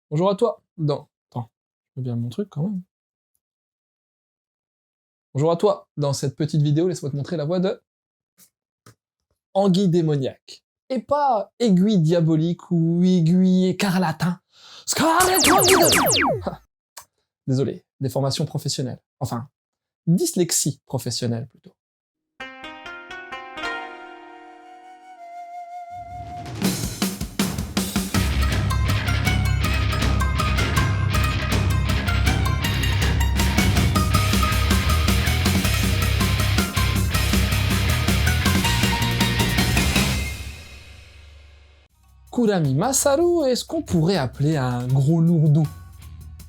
Bonjour à toi. Attends, je mets bien mon truc quand même. Bonjour à toi. Dans cette petite vidéo, laisse-moi te montrer la voix de Anguille démoniaque. Et pas aiguille diabolique ou aiguille écarlatin. Scarlet Anguille. Désolé, déformation professionnelle. Enfin, dyslexie professionnelle plutôt. Kurami Masaru est ce qu'on pourrait appeler un gros lourdou.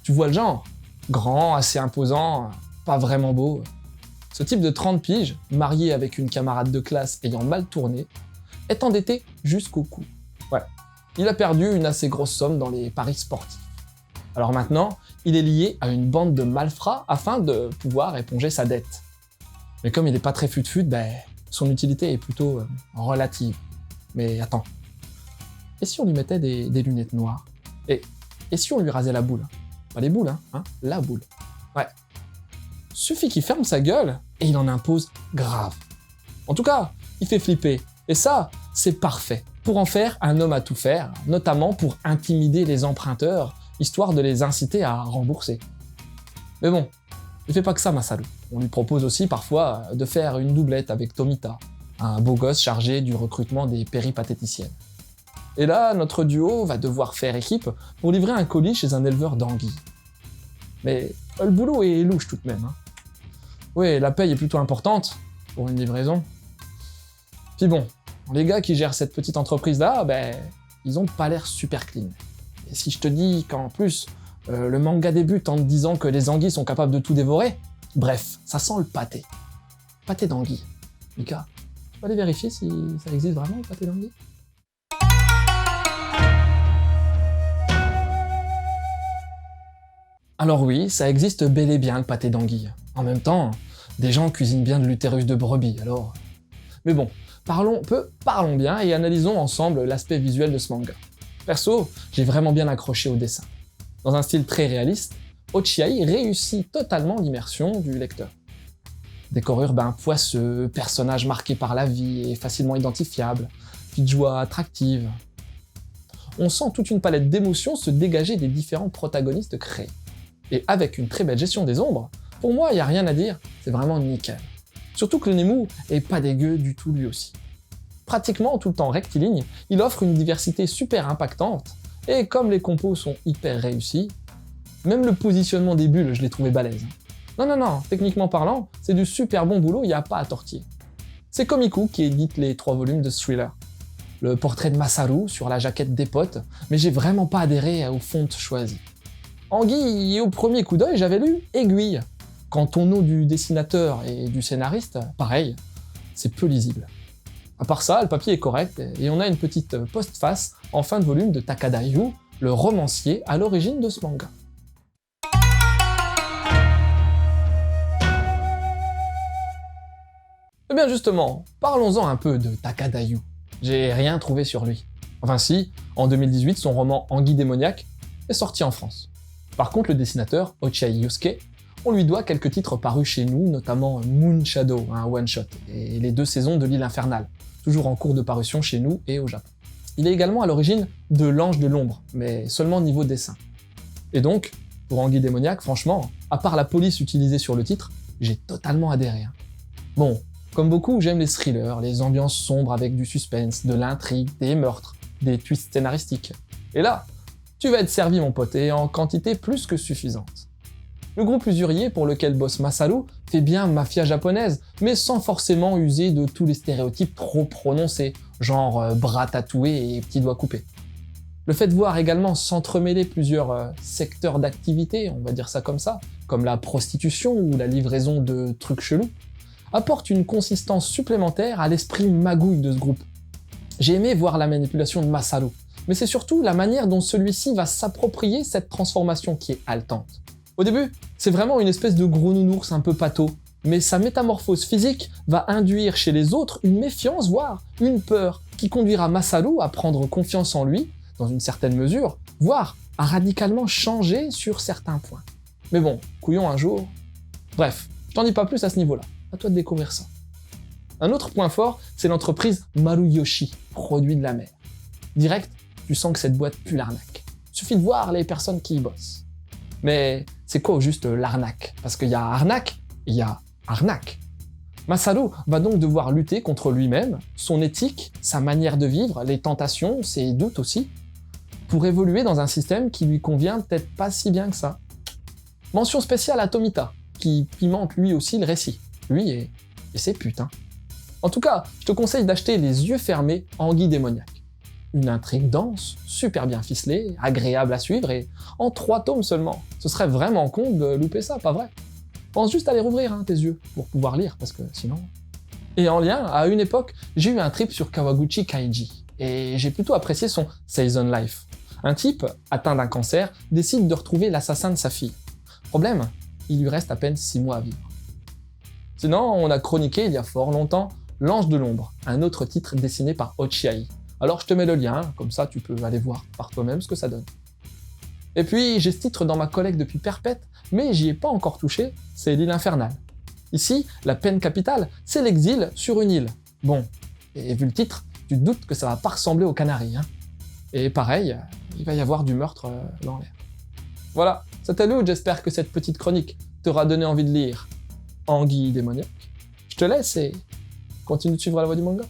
Tu vois le genre? Grand, assez imposant, pas vraiment beau. Ce type de 30 piges, marié avec une camarade de classe ayant mal tourné, est endetté jusqu'au cou. Ouais, il a perdu une assez grosse somme dans les paris sportifs. Alors maintenant, il est lié à une bande de malfrats afin de pouvoir éponger sa dette. Mais comme il n'est pas très fut-fut, son utilité est plutôt relative. Mais attends, et si on lui mettait des lunettes noires? Et si on lui rasait la boule? Pas les boules, hein, la boule. Ouais. Suffit qu'il ferme sa gueule, et il en impose grave. En tout cas, il fait flipper. Et ça, c'est parfait. Pour en faire un homme à tout faire, notamment pour intimider les emprunteurs, histoire de les inciter à rembourser. Mais bon, il fait pas que ça, Masaru. On lui propose aussi parfois de faire une doublette avec Tomita, un beau gosse chargé du recrutement des péripatéticiennes. Et là, notre duo va devoir faire équipe pour livrer un colis chez un éleveur d'anguilles. Mais le boulot est louche tout de même. Oui, la paye est plutôt importante pour une livraison. Puis bon, les gars qui gèrent cette petite entreprise-là, ils ont pas l'air super clean. Et si je te dis qu'en plus, le manga débute en te disant que les anguilles sont capables de tout dévorer, bref, ça sent le pâté. Pâté d'anguille. Mika, tu peux aller vérifier si ça existe vraiment, le pâté d'anguille? Alors oui, ça existe bel et bien le pâté d'anguille. En même temps, des gens cuisinent bien de l'utérus de brebis, alors... Mais bon, parlons bien et analysons ensemble l'aspect visuel de ce manga. Perso, j'ai vraiment bien accroché au dessin. Dans un style très réaliste, Ochiai réussit totalement l'immersion du lecteur. Décor urbain poisseux, personnages marqués par la vie et facilement identifiables, vie de joie attractive. On sent toute une palette d'émotions se dégager des différents protagonistes créés. Et avec une très belle gestion des ombres, pour moi, il n'y a rien à dire, c'est vraiment nickel. Surtout que le Nemu est pas dégueu du tout lui aussi. Pratiquement tout le temps rectiligne, il offre une diversité super impactante, et comme les compos sont hyper réussis, même le positionnement des bulles, je l'ai trouvé balèze. Non, techniquement parlant, c'est du super bon boulot, il n'y a pas à tortiller. C'est Komiku qui édite les 3 volumes de ce thriller. Le portrait de Masaru sur la jaquette des potes, mais j'ai vraiment pas adhéré aux fontes choisies. Anguille, et au premier coup d'œil, j'avais lu Aiguille. Quant au nom du dessinateur et du scénariste, pareil, c'est peu lisible. À part ça, le papier est correct, et on a une petite postface en fin de volume de Takada Yu, le romancier à l'origine de ce manga. Eh bien justement, parlons-en un peu de Takada Yu. J'ai rien trouvé sur lui. Enfin si, en 2018, son roman Anguille démoniaque est sorti en France. Par contre, le dessinateur, Ochiai Yusuke, on lui doit quelques titres parus chez nous, notamment Moon Shadow, un one-shot, et les 2 saisons de l'île infernale, toujours en cours de parution chez nous et au Japon. Il est également à l'origine de l'Ange de l'ombre, mais seulement niveau dessin. Et donc, pour Anguille démoniaque, franchement, à part la police utilisée sur le titre, j'ai totalement adhéré. Bon, comme beaucoup, j'aime les thrillers, les ambiances sombres avec du suspense, de l'intrigue, des meurtres, des twists scénaristiques. Et là, tu vas être servi mon pote, et en quantité plus que suffisante. Le groupe usurier pour lequel bosse Masaru fait bien mafia japonaise, mais sans forcément user de tous les stéréotypes trop prononcés, genre bras tatoués et petits doigts coupés. Le fait de voir également s'entremêler plusieurs secteurs d'activité, on va dire ça comme la prostitution ou la livraison de trucs chelous, apporte une consistance supplémentaire à l'esprit magouille de ce groupe. J'ai aimé voir la manipulation de Masaru, mais c'est surtout la manière dont celui-ci va s'approprier cette transformation qui est haletante. Au début, c'est vraiment une espèce de gros nounours un peu pâteau, mais sa métamorphose physique va induire chez les autres une méfiance, voire une peur, qui conduira Masaru à prendre confiance en lui, dans une certaine mesure, voire a radicalement changé sur certains points. Mais bon, couillon un jour. Bref, je t'en dis pas plus à ce niveau-là. À toi de découvrir ça. Un autre point fort, c'est l'entreprise Maruyoshi, produit de la mer. Direct, tu sens que cette boîte pue l'arnaque. Suffit de voir les personnes qui y bossent. Mais c'est quoi au juste l'arnaque? Parce qu'il y a arnaque et il y a arnaque. Masaru va donc devoir lutter contre lui-même, son éthique, sa manière de vivre, les tentations, ses doutes aussi, pour évoluer dans un système qui lui convient peut-être pas si bien que ça. Mention spéciale à Tomita, qui pimente lui aussi le récit. Lui et ses putes, hein. En tout cas, je te conseille d'acheter Les yeux fermés, Anguille démoniaque. Une intrigue dense, super bien ficelée, agréable à suivre et en 3 tomes seulement. Ce serait vraiment con de louper ça, pas vrai? Pense juste à les rouvrir, hein, tes yeux, pour pouvoir lire, parce que sinon... Et en lien, à une époque, j'ai eu un trip sur Kawaguchi Kaiji, et j'ai plutôt apprécié son Season Life. Un type, atteint d'un cancer, décide de retrouver l'assassin de sa fille. Problème, il lui reste à peine 6 mois à vivre. Sinon, on a chroniqué il y a fort longtemps L'Ange de l'Ombre, un autre titre dessiné par Ochiai. Alors je te mets le lien, comme ça tu peux aller voir par toi-même ce que ça donne. Et puis j'ai ce titre dans ma collecte depuis perpète, mais j'y ai pas encore touché, c'est L'île infernale. Ici, la peine capitale, c'est l'exil sur une île. Bon, et vu le titre, tu te doutes que ça va pas ressembler aux Canaries, hein. Et pareil, il va y avoir du meurtre dans l'air. Voilà, c'était Lou, j'espère que cette petite chronique t'aura donné envie de lire Anguille démoniaque. Je te laisse et continue de suivre la voie du manga.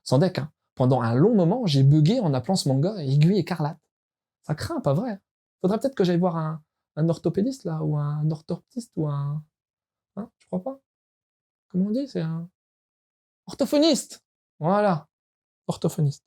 Sans deck, hein. Pendant un long moment, j'ai bugué en appelant ce manga Aiguille écarlate. Ça craint, pas vrai? Faudrait peut-être que j'aille voir un orthopédiste, là, ou un orthoptiste, ou un... Hein, tu crois pas? Comment on dit? C'est un... Orthophoniste! Voilà, orthophoniste.